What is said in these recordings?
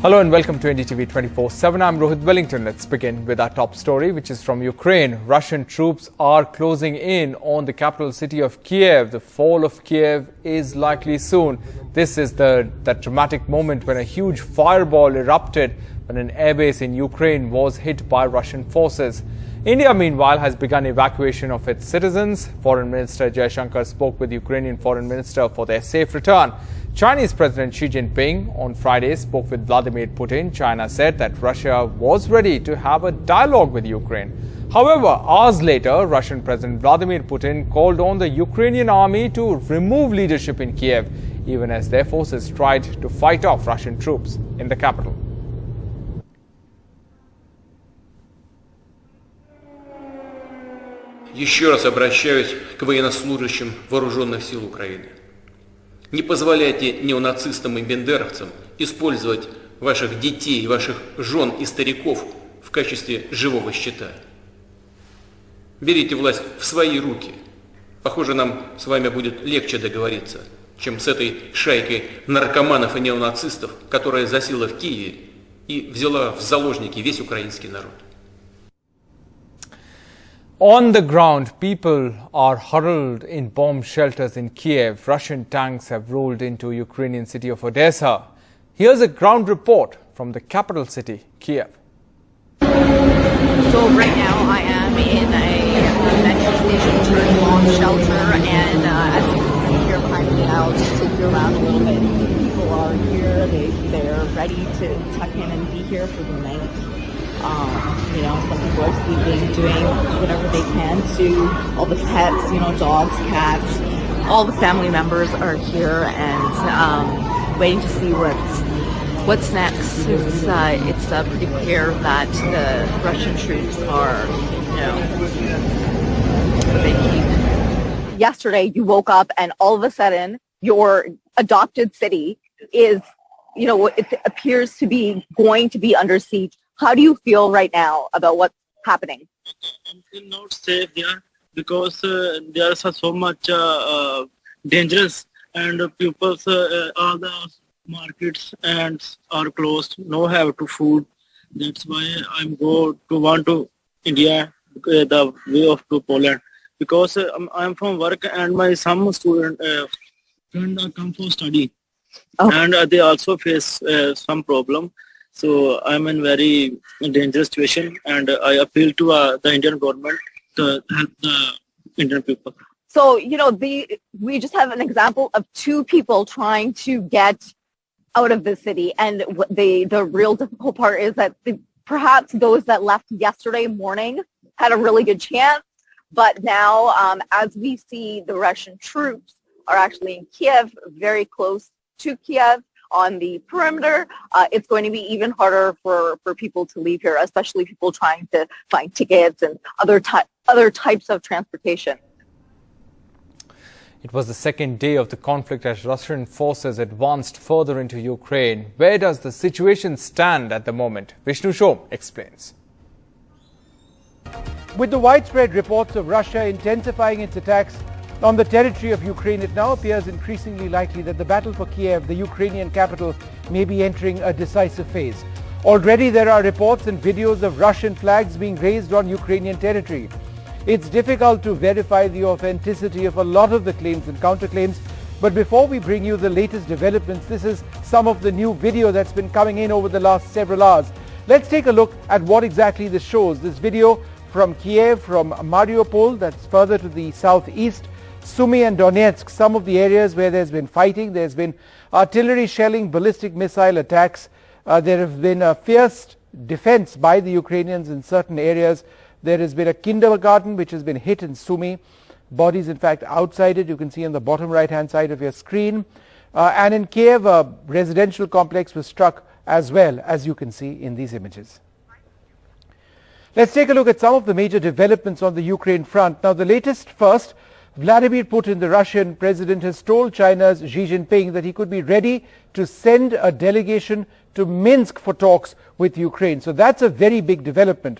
Hello and welcome to NDTV 24/7. I'm Rohit Wellington. Let's begin with our top story, which is from Ukraine. Russian troops are closing in on the capital city of Kiev. The fall of Kiev is likely soon. This is that dramatic moment when a huge fireball erupted when an airbase in Ukraine was hit by Russian forces. India, meanwhile, has begun evacuation of its citizens. Foreign Minister Jaishankar spoke with Ukrainian Foreign Minister for their safe return. Chinese President Xi Jinping on Friday spoke with Vladimir Putin. China said that Russia was ready to have a dialogue with Ukraine. However, hours later, Russian President Vladimir Putin called on the Ukrainian army to remove leadership in Kiev, even as their forces tried to fight off Russian troops in the capital. Еще раз обращаюсь к военнослужащим вооруженных сил Украины. Не позволяйте неонацистам и бендеровцам использовать ваших детей, ваших жен и стариков в качестве живого щита. Берите власть в свои руки. Похоже, нам с вами будет легче договориться, чем с этой шайкой наркоманов и неонацистов, которая засела в Киеве и взяла в заложники весь украинский народ. On the ground, people are huddled in bomb shelters in Kiev. Russian tanks have rolled into Ukrainian city of Odessa. Here's a ground report from the capital city, Kiev. So right now I am in a metro station turned bomb shelter, and as you can see here behind me, I'll just take you around a little bit. People are here, they're ready to tuck in and be here for the night. Some people are sleeping, doing whatever they can to all the pets, dogs, cats, all the family members are here and waiting to see what's next. It's pretty clear that the Russian troops are, Yesterday you woke up and all of a sudden your adopted city is, it appears to be going to be under siege. How do you feel right now about what's happening? I feel not safe there because there is so much dangerous, and people, all the markets and are closed. No have to food. That's why I'm want to India the way of to Poland, because I'm from work and my some student friend come for study, and they also face some problem. So I'm in very dangerous situation, and I appeal to the Indian government to help the Indian people. So, we just have an example of two people trying to get out of the city. And the real difficult part is that perhaps those that left yesterday morning had a really good chance. But now, as we see, the Russian troops are actually in Kiev, very close to Kiev. On the perimeter, it's going to be even harder for people to leave here, especially people trying to find tickets and other types of transportation. It was the second day of the conflict as Russian forces advanced further into Ukraine. Where does the situation stand at the moment? Vishnu Shom explains. With the widespread reports of Russia intensifying its attacks on the territory of Ukraine, it now appears increasingly likely that the battle for Kiev, the Ukrainian capital, may be entering a decisive phase. Already there are reports and videos of Russian flags being raised on Ukrainian territory. It's difficult to verify the authenticity of a lot of the claims and counterclaims, but before we bring you the latest developments, this is some of the new video that's been coming in over the last several hours. Let's take a look at what exactly this shows. This video from Kiev, from Mariupol, that's further to the southeast, Sumy and Donetsk, some of the areas where there's been fighting. There's been artillery shelling, ballistic missile attacks. There have been a fierce defense by the Ukrainians in certain areas. There has been a kindergarten which has been hit in Sumy. Bodies, in fact, outside it. You can see on the bottom right-hand side of your screen. And in Kiev, a residential complex was struck as well, as you can see in these images. Let's take a look at some of the major developments on the Ukraine front. Now, the latest first. Vladimir Putin, the Russian president, has told China's Xi Jinping that he could be ready to send a delegation to Minsk for talks with Ukraine. So that's a very big development.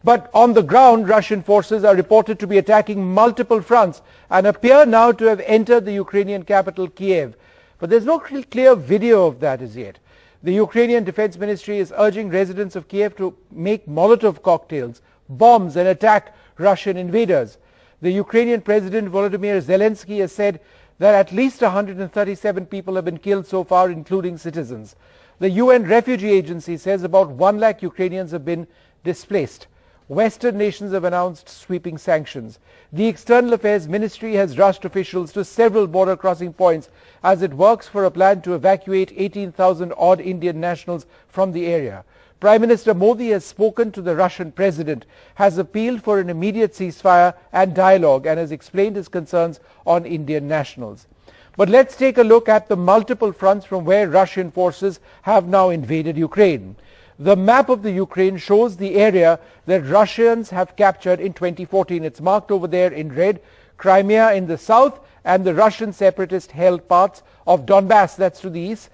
But on the ground, Russian forces are reported to be attacking multiple fronts and appear now to have entered the Ukrainian capital, Kiev. But there's no clear video of that as yet. The Ukrainian Defense Ministry is urging residents of Kiev to make Molotov cocktails, bombs and attack Russian invaders. The Ukrainian President Volodymyr Zelensky has said that at least 137 people have been killed so far, including citizens. The UN Refugee Agency says about 1 lakh Ukrainians have been displaced. Western nations have announced sweeping sanctions. The External Affairs Ministry has rushed officials to several border crossing points as it works for a plan to evacuate 18,000 odd Indian nationals from the area. Prime Minister Modi has spoken to the Russian president, has appealed for an immediate ceasefire and dialogue, and has explained his concerns on Indian nationals. But let's take a look at the multiple fronts from where Russian forces have now invaded Ukraine. The map of the Ukraine shows the area that Russians have captured in 2014. It's marked over there in red, Crimea in the south, and the Russian separatist held parts of Donbass, that's to the east.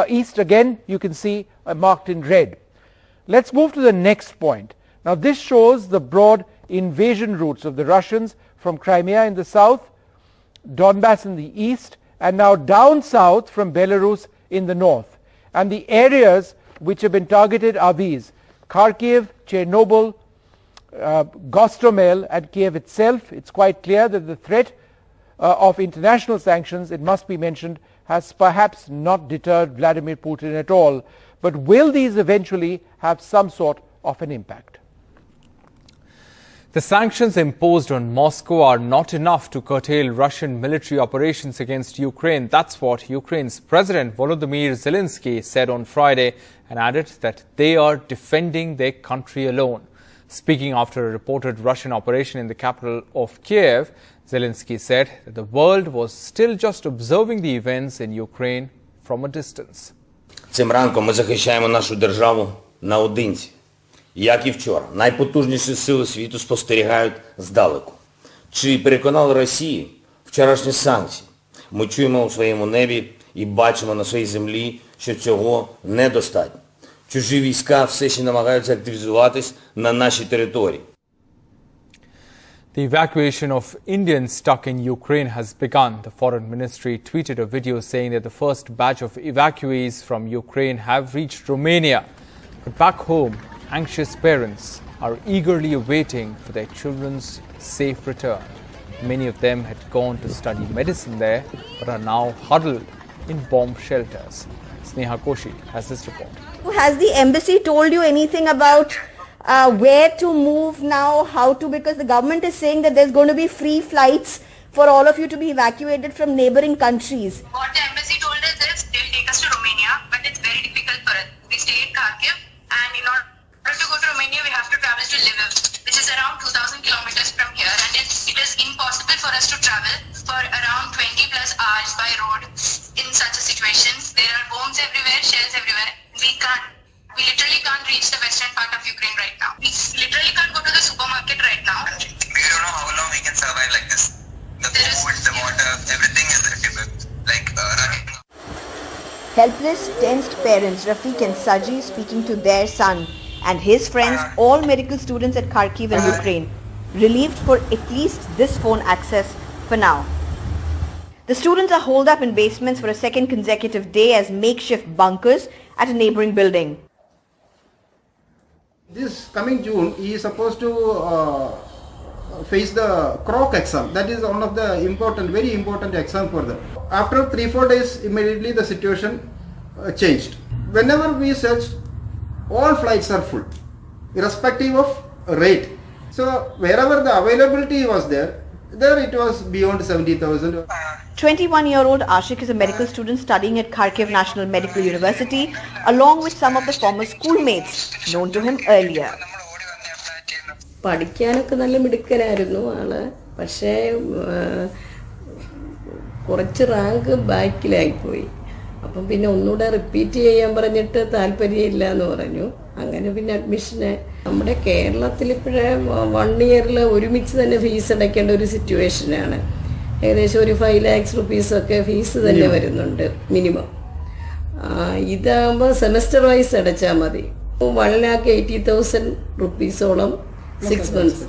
East again, you can see marked in red. Let's move to the next point. Now this shows the broad invasion routes of the Russians from Crimea in the south, Donbass in the east, and now down south from Belarus in the north. And the areas which have been targeted are these: Kharkiv, Chernobyl, Gostomel and Kiev itself. It's quite clear that the threat of international sanctions, it must be mentioned, has perhaps not deterred Vladimir Putin at all. But will these eventually have some sort of an impact? The sanctions imposed on Moscow are not enough to curtail Russian military operations against Ukraine. That's what Ukraine's President Volodymyr Zelensky said on Friday, and added that they are defending their country alone. Speaking after a reported Russian operation in the capital of Kiev, Zelensky said that the world was still just observing the events in Ukraine from a distance. Цим ранком ми захищаємо нашу державу наодинці. Як і вчора, найпотужніші сили світу спостерігають здалеку. Чи переконали Росію вчорашні санкції? Ми чуємо у своєму небі і бачимо на своїй землі, що цього недостатньо. Чужі війська все ще намагаються активізуватись на нашій території. The evacuation of Indians stuck in Ukraine has begun. The Foreign Ministry tweeted a video saying that the first batch of evacuees from Ukraine have reached Romania. But back home, anxious parents are eagerly awaiting for their children's safe return. Many of them had gone to study medicine there, but are now huddled in bomb shelters. Sneha Koshi has this report. Has the embassy told you anything about where to move now, how to, because the government is saying that there's going to be free flights for all of you to be evacuated from neighboring countries? What the embassy told us is they'll take us to Romania, but it's very difficult for us. We stay in Kharkiv, and in order to go to Romania, we have to travel to Lviv, which is around 2,000 kilometers from here, and it is impossible for us to travel for around 20 plus hours by road in such a situation. There are bombs everywhere, shells everywhere. We literally can't reach the western part of Ukraine right now. We literally can't go to the supermarket right now. We don't know how long we can survive like this. The food, the water, everything is running. Helpless, tensed parents Rafiq and Saji speaking to their son and his friends, all medical students at Kharkiv in Ukraine, relieved for at least this phone access for now. The students are holed up in basements for a second consecutive day as makeshift bunkers at a neighboring building. This coming June, he is supposed to face the CROC exam. That is one of the important, very important exam for them. After 3-4 days, immediately the situation changed. Whenever we searched, all flights are full, irrespective of rate. So wherever the availability was there it was beyond 70,000. 21-year-old Ashik is a medical student studying at Kharkiv National Medical University, along with some of the former schoolmates known to him earlier. പഠിക്കാനൊക്കെ നല്ല മിടുക്കനായിരുന്നു ആള്, പക്ഷേ കുറച്ച് rank ബാക്കിലായിപ്പോയി. അപ്പം പിന്നെ ഒന്നുകൂടെ repeat ചെയ്യാൻ പറഞ്ഞിട്ട് താല്പര്യമില്ല എന്ന് പറഞ്ഞു. അങ്ങനെ പിന്നെ അഡ്മിഷന് നമ്മുടെ കേരളത്തിൽ ഇപ്പോഴേ 1 ഇയറിൽ ഒരുമിച്ച് തന്നെ ഫീസ് അടയ്ക്കേണ്ട ഒരു സിറ്റുവേഷനാണ്. ഏകദേശം ഒരു 5 lakhs rupees ഫീസ് തന്നെ വരുന്നുണ്ട് മിനിമം. ഇതാകുമ്പോൾ സെമസ്റ്റർ വൈസ് അടച്ചാൽ മതി. 1,80,000 rupees-ഓളം 6 months.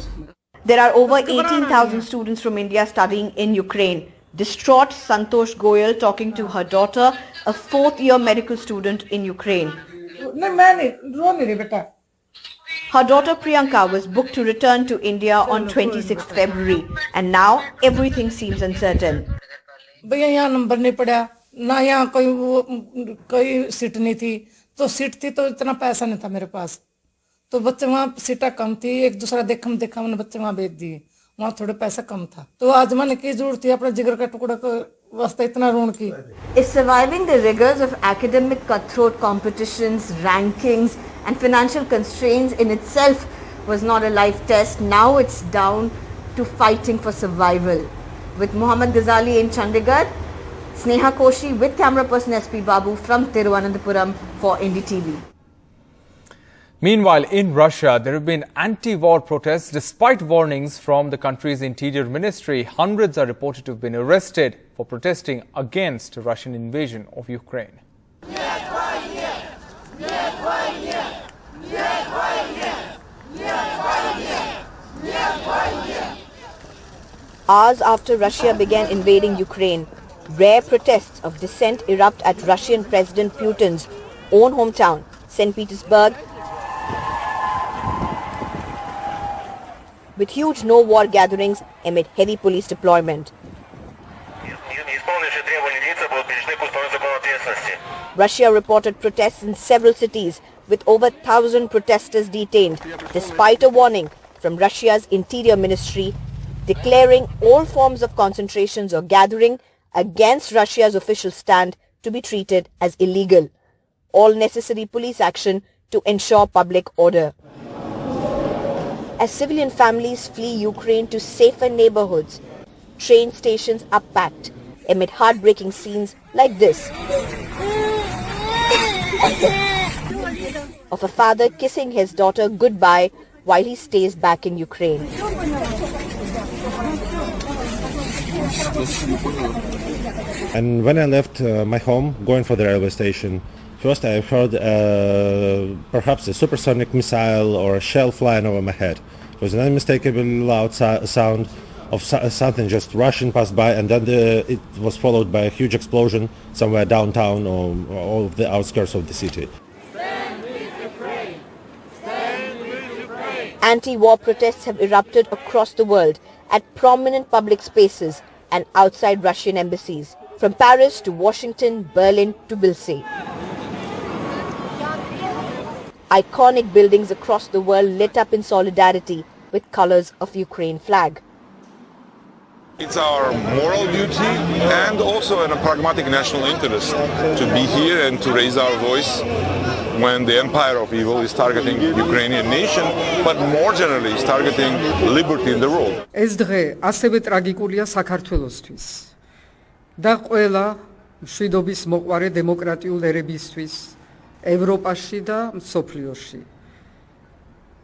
There are over 18,000 students from India studying in Ukraine. Distraught Santosh Goyal talking to her daughter, a fourth-year medical student in Ukraine. Her daughter Priyanka was booked to return to India on 26th February, and now everything seems uncertain. भैया यहाँ number नहीं पड़ा ना, यहाँ कोई seat नहीं थी, तो सीट थी तो इतना पैसा नहीं था मेरे पास, तो बच्चे वहाँ सीटा कम थी, एक दूसरा देखा मैंने बच्चे वहाँ भेज दिए, वहाँ थोड़े पैसा कम था, तो आज मैंने की जरूरत थी अपने जिगर का टुकड़ा को वास्ते इतना रोन की. Is surviving the rigors of academic cutthroat competitions, rankings and financial constraints in itself was not a life test. Now it's down to fighting for survival. With Mohammad Ghazali in Chandigarh, Sneha Koshi with camera person SP Babu from Thiruvananthapuram for NDTV. Meanwhile, in Russia, there have been anti-war protests despite warnings from the country's interior ministry. Hundreds are reported to have been arrested for protesting against Russian invasion of Ukraine. Hours after Russia began invading Ukraine, rare protests of dissent erupt at Russian President Putin's own hometown, St. Petersburg, with huge no-war gatherings amid heavy police deployment. Russia reported protests in several cities with over 1,000 protesters detained, despite a warning from Russia's Interior Ministry declaring all forms of concentrations or gathering against Russia's official stand to be treated as illegal. All necessary police action to ensure public order. As civilian families flee Ukraine to safer neighborhoods, train stations are packed amid heartbreaking scenes like this of a father kissing his daughter goodbye while he stays back in Ukraine. And when I left my home, going for the railway station, first I heard perhaps a supersonic missile or a shell flying over my head. It was an unmistakably loud sound of something just rushing past by, and then it was followed by a huge explosion somewhere downtown or off the outskirts of the city. Anti-war protests have erupted across the world at prominent public spaces and outside Russian embassies, from Paris to Washington, Berlin to Bilsey. Iconic buildings across the world lit up in solidarity with colors of Ukraine flag. It's our moral duty and also a pragmatic national interest to be here and to raise our voice when the empire of evil is targeting Ukrainian nation, but more generally is targeting liberty in the world. ეს დღე ასევე ტრაგიკულია საქართველოსთვის და ყველა მშვიდობის მოყვარე დემოკრატიულ ერებისთვის ევროპაში და მსოფლიოში.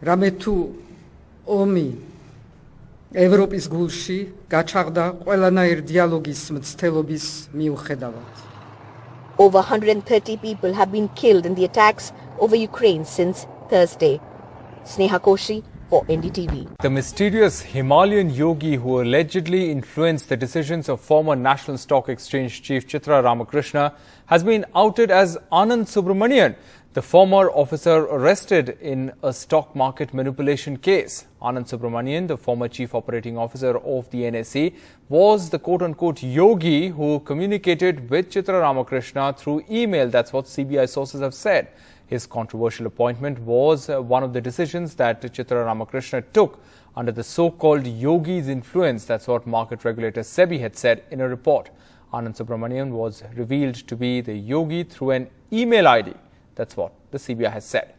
რამე თუ ომი ევროპის გულში გაჩაღდა ყველანაირ დიალოგის მცდელობის მიუხედავად. Over 130 people have been killed in the attacks over Ukraine since Thursday. Sneha Koshi for NDTV. The mysterious Himalayan yogi who allegedly influenced the decisions of former National Stock Exchange Chief Chitra Ramakrishna has been outed as Anand Subramanian, the former officer arrested in a stock market manipulation case. Anand Subramanian, the former chief operating officer of the NSE, was the quote-unquote yogi who communicated with Chitra Ramakrishna through email. That's what CBI sources have said. His controversial appointment was one of the decisions that Chitra Ramakrishna took under the so-called yogi's influence. That's what market regulator SEBI had said in a report. Anand Subramanian was revealed to be the yogi through an email ID. That's what the CBI has said.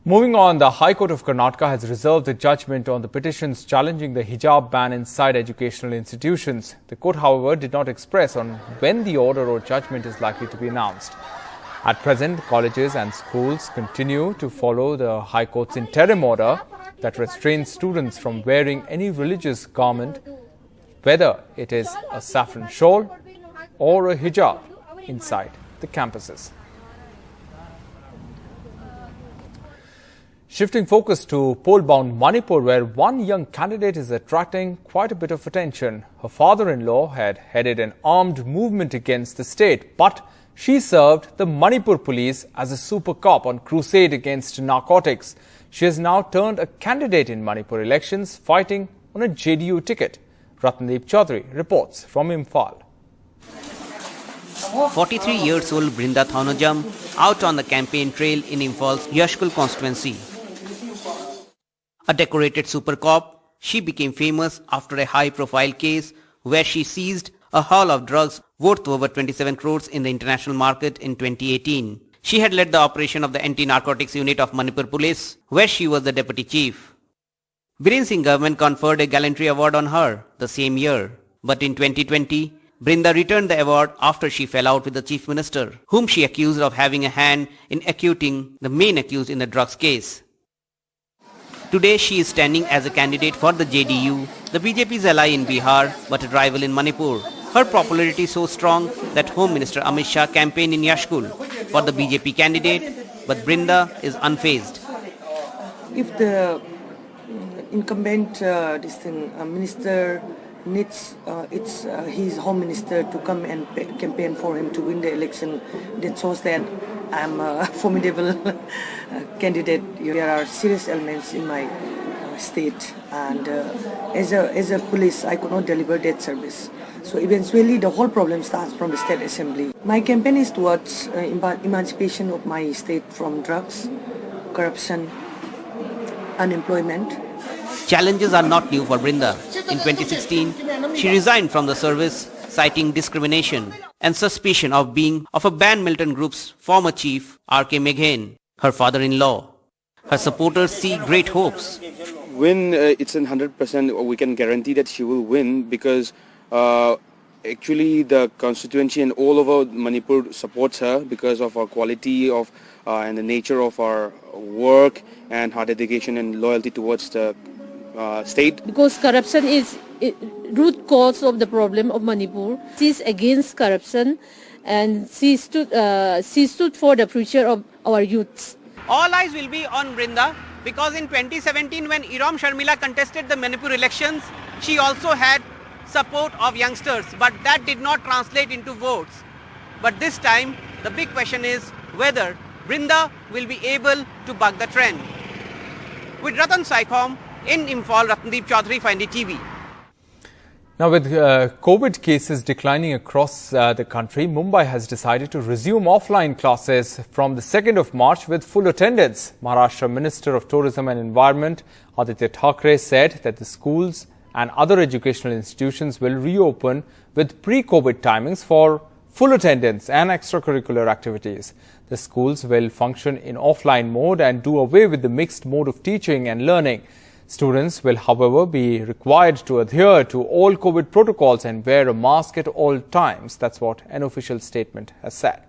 Moving on, the High Court of Karnataka has reserved the judgment on the petitions challenging the hijab ban inside educational institutions. The court, however, did not express on when the order or judgment is likely to be announced. At present, colleges and schools continue to follow the High Court's interim order that restrains students from wearing any religious garment, whether it is a saffron shawl or a hijab, inside the campuses. Shifting focus to poll-bound Manipur, where one young candidate is attracting quite a bit of attention. Her father-in-law had headed an armed movement against the state, but she served the Manipur police as a super cop on crusade against narcotics. She has now turned a candidate in Manipur elections, fighting on a JDU ticket. Ratnadeep Chaudhary reports from Imphal. 43 years old Brinda Thaunajam out on the campaign trail in Imphal's Yashkul constituency. A decorated super cop, she became famous after a high-profile case where she seized a haul of drugs worth over 27 crores in the international market in 2018. She had led the operation of the anti-narcotics unit of Manipur Police, where she was the deputy chief. Biren Singh government conferred a gallantry award on her the same year. But in 2020, Brinda returned the award after she fell out with the chief minister, whom she accused of having a hand in acquitting the main accused in the drugs case. Today she is standing as a candidate for the JDU, the BJP's ally in Bihar but a rival in Manipur. Her popularity is so strong that Home Minister Amit Shah campaigned in Yashkul for the BJP candidate, but Brinda is unfazed. If the incumbent minister needs his home minister to come and campaign for him to win the election, that shows that I'm a formidable candidate. There are serious elements in my state, and as a police, I could not deliver that service. So eventually, the whole problem starts from the state assembly. My campaign is towards emancipation of my state from drugs, corruption, unemployment. Challenges are not new for Brinda. In 2016, she resigned from the service, citing discrimination and suspicion of being of a banned militant group's former chief, R.K. Meghen, her father-in-law. Her supporters see great hopes. When it's 100%, we can guarantee that she will win because actually the constituency and all over Manipur supports her because of her quality of and the nature of her work and her dedication and loyalty towards the state. Because corruption is root cause of the problem of Manipur. She is against corruption and she stood for the future of our youths. All eyes will be on Brinda because in 2017 when Iram Sharmila contested the Manipur elections, she also had support of youngsters, but that did not translate into votes. But this time, the big question is whether Brinda will be able to buck the trend. With Ratan Saikhom, in Imphal, Ratnadeep Chaudhary for NDTV. Now, with COVID cases declining across the country, Mumbai has decided to resume offline classes from the 2nd of March with full attendance. Maharashtra Minister of Tourism and Environment, Aditya Thackeray, said that the schools and other educational institutions will reopen with pre-COVID timings for full attendance and extracurricular activities. The schools will function in offline mode and do away with the mixed mode of teaching and learning. Students will, however, be required to adhere to all COVID protocols and wear a mask at all times. That's what an official statement has said.